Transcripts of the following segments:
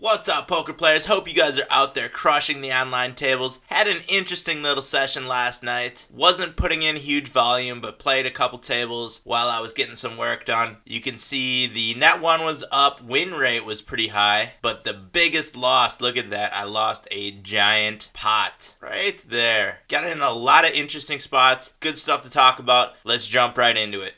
What's up, poker players? Hope you guys are out there crushing the online tables. Had an interesting little session last night. Wasn't putting in huge volume, but played a couple tables while I was getting some work done. You can see the net one was up, win rate was pretty high, but the biggest loss, look at that, I lost a giant pot right there. Got in a lot of interesting spots, good stuff to talk about. Let's jump right into it.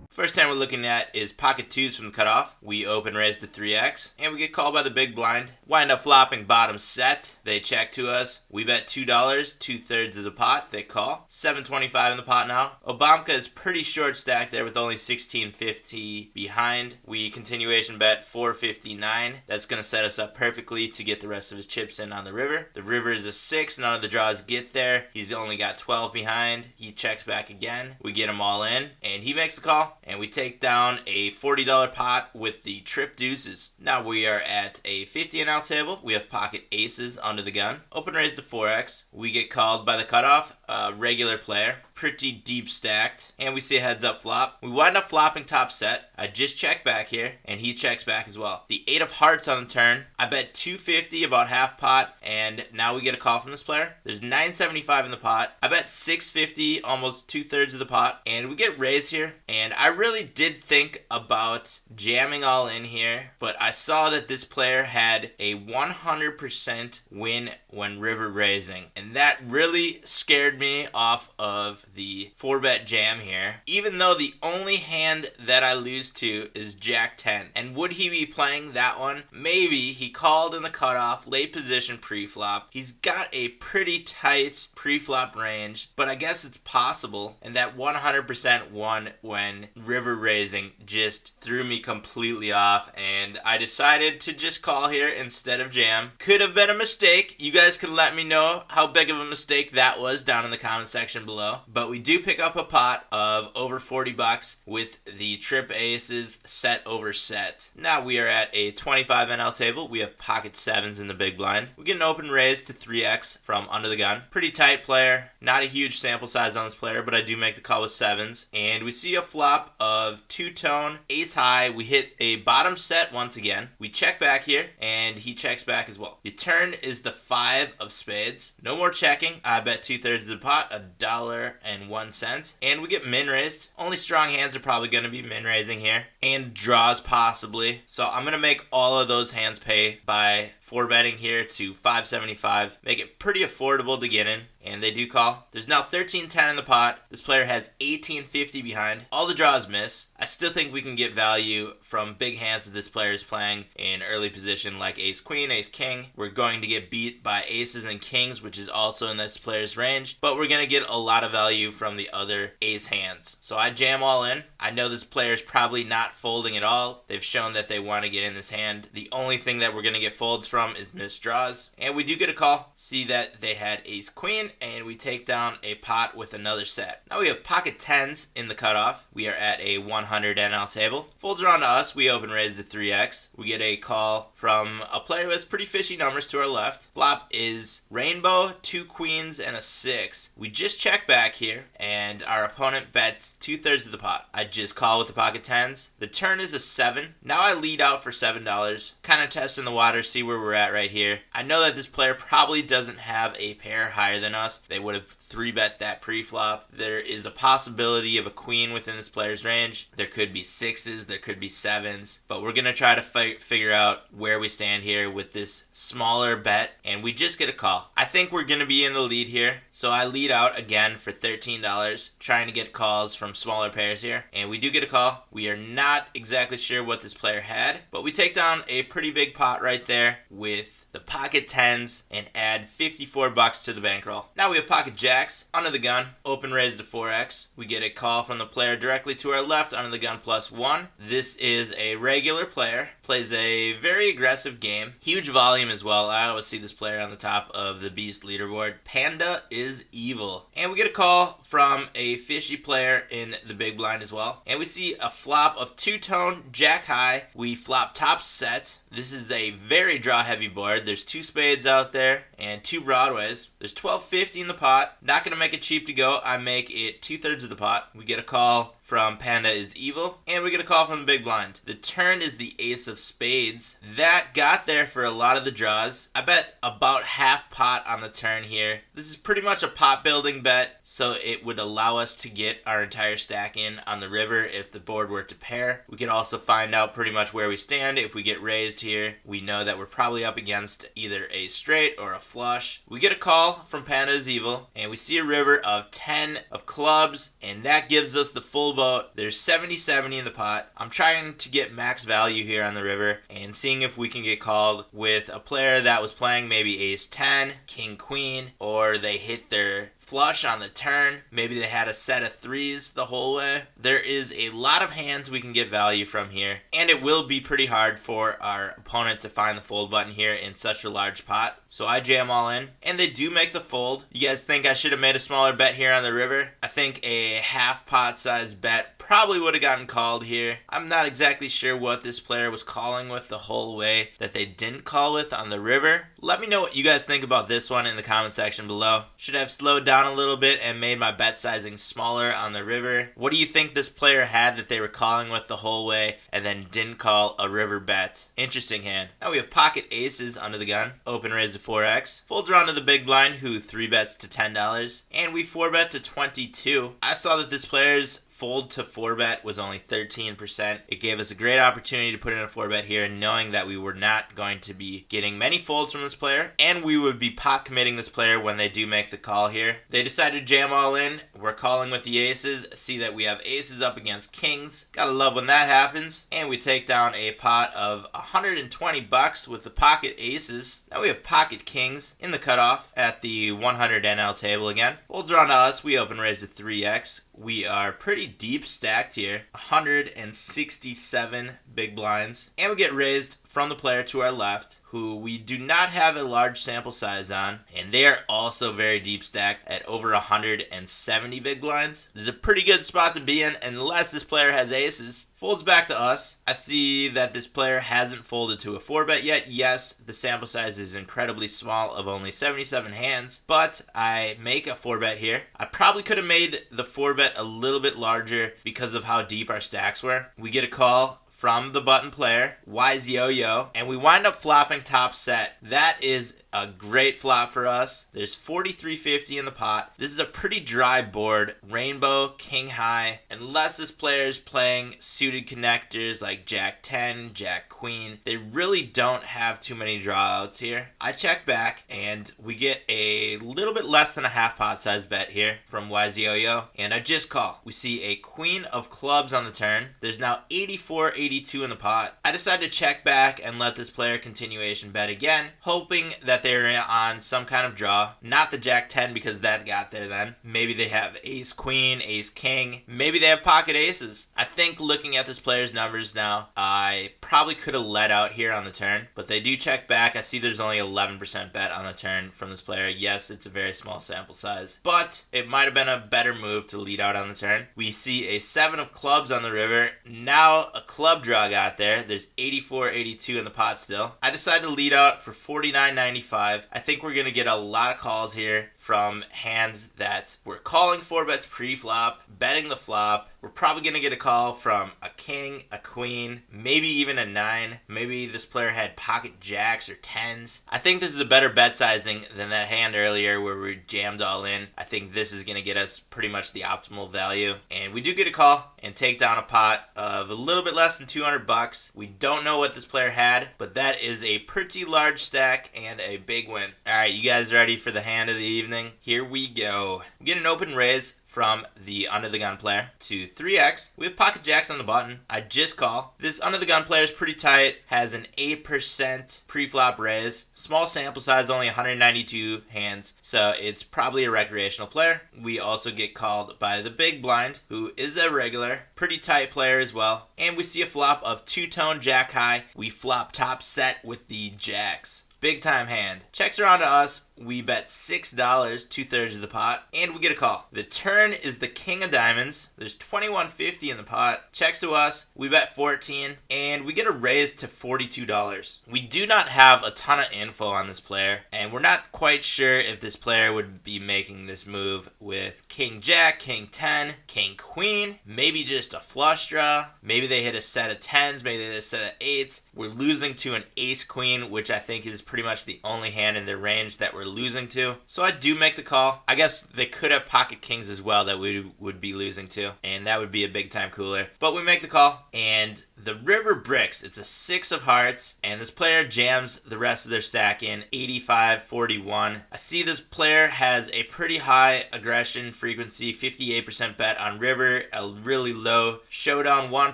First hand we're looking at is pocket twos from the cutoff. We open raise to 3x, and we get called by the big blind. Wind up flopping bottom set. They check to us. We bet $2, 2/3 of the pot. They call. $7.25 in the pot now. Obamka is pretty short stacked there with only $16.50 behind. We continuation bet $4.59. That's going to set us up perfectly to get the rest of his chips in on the river. The river is a 6. None of the draws get there. He's only got 12 behind. He checks back again. We get him all in, and he makes the call. And we take down a $40 pot with the trip deuces. Now we are at a 50 and out table. We have pocket aces under the gun. Open raise to 4x. We get called by the cutoff. Regular player. Pretty deep stacked. And we see a heads up flop. We wind up flopping top set. I just check back here, and he checks back as well. The 8 of hearts on the turn. I bet $2.50, about half pot, and now we get a call from this player. There's $9.75 in the pot. I bet $6.50, almost 2/3 of the pot, and we get raised here. And I really did think about jamming all in here, but I saw that this player had a 100% win when river raising, and that really scared me off of the 4-bet jam here, even though the only hand that I lose to is Jack 10. And would he be playing that one? Maybe. He called in the cutoff, late position pre-flop. He's got a pretty tight pre-flop range, but I guess it's possible, and that 100% won when river raising just threw me completely off, and I decided to just call here instead of jam. Could have been a mistake. You guys can let me know how big of a mistake that was down in the comment section below. But we do pick up a pot of over $40 with the trip aces set over set. Now we are at a 25 NL table. We have pocket sevens in the big blind. We get an open raise to 3x from under the gun. Pretty tight player. Not a huge sample size on this player, but I do make the call with sevens. And we see a flop of two-tone, ace high. We hit a bottom set once again. We check back here, and he checks back as well. The turn is the 5 of spades. No more checking. I bet 2/3 of the pot, $1.01. And we get min raised. Only strong hands are probably going to be min raising here. And draws possibly. So I'm going to make all of those hands pay by 4-betting here to $5.75. Make it pretty affordable to get in. And they do call. There's now 13-10 in the pot. This player has 18.50 behind. All the draws miss. I still think we can get value from big hands that this player is playing in early position like ace queen, ace king. We're going to get beat by aces and kings, which is also in this player's range. But we're going to get a lot of value from the other ace hands. So I jam all in. I know this player is probably not folding at all. They've shown that they want to get in this hand. The only thing that we're going to get folds from is missed draws. And we do get a call. See that they had ace queen, and we take down a pot with another set. Now we have pocket 10s in the cutoff. We are at a 100 NL table. Folds are on to us. We open raise to 3x. We get a call from a player who has pretty fishy numbers to our left. Flop is rainbow, 2 queens, and a 6. We just check back here, and our opponent bets 2/3 of the pot. I just call with the pocket 10s. The turn is a 7. Now I lead out for $7. Kind of testing the water, see where we're at right here. I know that this player probably doesn't have a pair higher than us. They would have 3-bet that pre-flop. There is a possibility of a queen within this player's range. There could be 6s, there could be 7s, but we're going to try to figure out where we stand here with this smaller bet, and we just get a call. I think we're going to be in the lead here, so I lead out again for $13, trying to get calls from smaller pairs here, and we do get a call. We are not exactly sure what this player had, but we take down a pretty big pot right there with the pocket 10s and add $54 to the bankroll. Now we have pocket jacks under the gun, open raise to 4x. We get a call from the player directly to our left under the gun +1. This is a regular player, plays a very aggressive game, huge volume as well. I always see this player on the top of the beast leaderboard. Panda is evil. And we get a call from a fishy player in the big blind as well. And we see a flop of two-tone, jack high. We flop top set. This is a very draw heavy board. There's 2 spades out there, and 2 Broadways. There's $12.50 in the pot. Not going to make it cheap to go. I make it 2/3 of the pot. We get a call from Panda is Evil, and we get a call from the big blind. The turn is the ace of spades. That got there for a lot of the draws. I bet about half pot on the turn here. This is pretty much a pot building bet, so it would allow us to get our entire stack in on the river if the board were to pair. We could also find out pretty much where we stand. If we get raised here, we know that we're probably up against either a straight or a flush. We get a call from Panda is Evil, and we see a river of 10 of clubs, and that gives us the full boat. There's 70-70 in the pot. I'm trying to get max value here on the river and seeing if we can get called with a player that was playing maybe ace 10, king queen, or they hit their flush on the turn. Maybe they had a set of threes the whole way. There is a lot of hands we can get value from here, and it will be pretty hard for our opponent to find the fold button here in such a large pot. So I jam all in, and they do make the fold. You guys think I should have made a smaller bet here on the river? I think a half pot size bet probably would have gotten called here. I'm not exactly sure what this player was calling with the whole way that they didn't call with on the river. Let me know what you guys think about this one in the comment section below. Should I have slowed down a little bit and made my bet sizing smaller on the river? What do you think this player had that they were calling with the whole way and then didn't call a river bet? Interesting hand. Now we have pocket aces under the gun. Open raise to 4x. Full draw to the big blind, who 3-bets to $10. And we 4-bet to 22. I saw that this player's fold to 4-bet was only 13%. It gave us a great opportunity to put in a 4-bet here, knowing that we were not going to be getting many folds from this player, and we would be pot committing this player when they do make the call here. They decided to jam all in. We're calling with the aces. See that we have aces up against kings. Gotta love when that happens. And we take down a pot of $120 with the pocket aces. Now we have pocket kings in the cutoff at the 100 NL table again. Full draw to us. We open raise to 3x. We are pretty deep stacked here, 167 big blinds, and we get raised from the player to our left, who we do not have a large sample size on, and they are also very deep stacked at over 170 big blinds. This is a pretty good spot to be in unless this player has aces. Folds back to us. I see that this player hasn't folded to a 4-bet yet. Yes, the sample size is incredibly small of only 77 hands, but I make a 4-bet here. I probably could have made the 4-bet a little bit larger because of how deep our stacks were. We get a call from the button player, Wise Yo-Yo, and we wind up flopping top set. That is a great flop for us. There's $43.50 in the pot. This is a pretty dry board. Rainbow, king high, unless this player is playing suited connectors like Jack 10, Jack Queen. They really don't have too many drawouts here. I check back, and we get a little bit less than a half pot size bet here from Wise Yo-Yo, and I just call. We see a queen of clubs on the turn. There's now 84-82 in the pot. I decide to check back and let this player continuation bet again, hoping that they're on some kind of draw. Not the Jack 10 because that got there then. Maybe they have ace queen, ace king. Maybe they have pocket aces. I think looking at this player's numbers now, I probably could have let out here on the turn, but they do check back. I see there's only 11% bet on the turn from this player. Yes, it's a very small sample size, but it might have been a better move to lead out on the turn. We see a 7 of clubs on the river. Now a club draw got there. There's 84-82 in the pot still. I decided to lead out for $49.95. I think we're going to get a lot of calls here from hands that were calling 4-bets pre-flop, betting the flop. We're probably going to get a call from a king, a queen, maybe even a 9. Maybe this player had pocket jacks or 10s. I think this is a better bet sizing than that hand earlier where we jammed all in. I think this is going to get us pretty much the optimal value. And we do get a call and take down a pot of a little bit less than $200. We don't know what this player had, but that is a pretty large stack and a big win. All right, you guys ready for the hand of the evening? Here we go. We get an open raise from the under the gun player to 3x. We have pocket jacks on the button. I just call. This under the gun player is pretty tight, has an 8% pre-flop raise. Small sample size, only 192 hands, so it's probably a recreational player. We also get called by the big blind, who is a regular, pretty tight player as well. And we see a flop of two-tone jack high. We flop top set with the jacks. Big time hand. Checks around to us. We bet $6, 2/3 of the pot, and we get a call. The turn is the king of diamonds. There's $21.50 in the pot. Checks to us. We bet 14, and we get a raise to $42. We do not have a ton of info on this player, and we're not quite sure if this player would be making this move with king jack, king 10, king queen, maybe just a flush draw. Maybe they hit a set of 10s, maybe they hit a set of 8s. We're losing to an ace queen, which I think is pretty much the only hand in their range that we're losing to. So I do make the call. I guess they could have pocket kings as well that we would be losing to, and that would be a big time cooler. But we make the call, and the river bricks. It's a 6 of hearts, and this player jams the rest of their stack in 85-41. I see this player has a pretty high aggression frequency, 58% bet on river, a really low showdown 1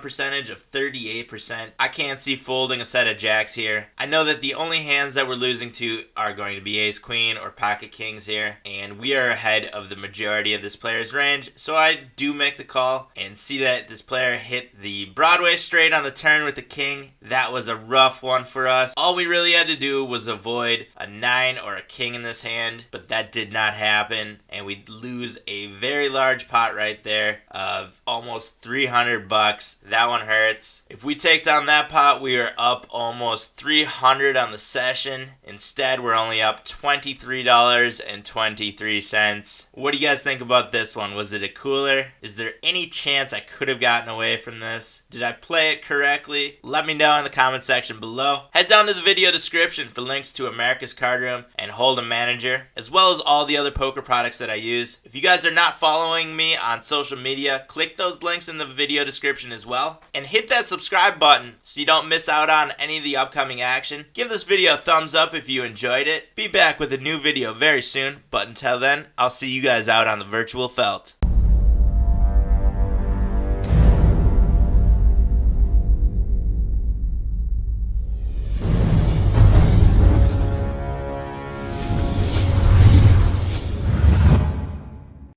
percentage of 38%. I can't see folding a set of jacks here. I know that the only hands that we're losing to are going to be ace queen or pocket kings here, and we are ahead of the majority of this player's range, so I do make the call and see that this player hit the Broadway straight on the turn with the king. That was a rough one for us. All we really had to do was avoid a 9 or a king in this hand, but that did not happen, and we lose a very large pot right there of almost $300. That one hurts. If we take down that pot, we are up almost $300 on the session. Instead, we're only up $23.23. What do you guys think about this one? Was it a cooler? Is there any chance I could have gotten away from this? Did I play it correctly? Let me know in the comment section below. Head down to the video description for links to America's Card Room and Hold'em Manager, as well as all the other poker products that I use. If you guys are not following me on social media, click those links in the video description as well, and hit that subscribe button so you don't miss out on any of the upcoming action. Give this video a thumbs up if you enjoyed it. Be back with a new video very soon, but until then, I'll see you guys out on the virtual felt.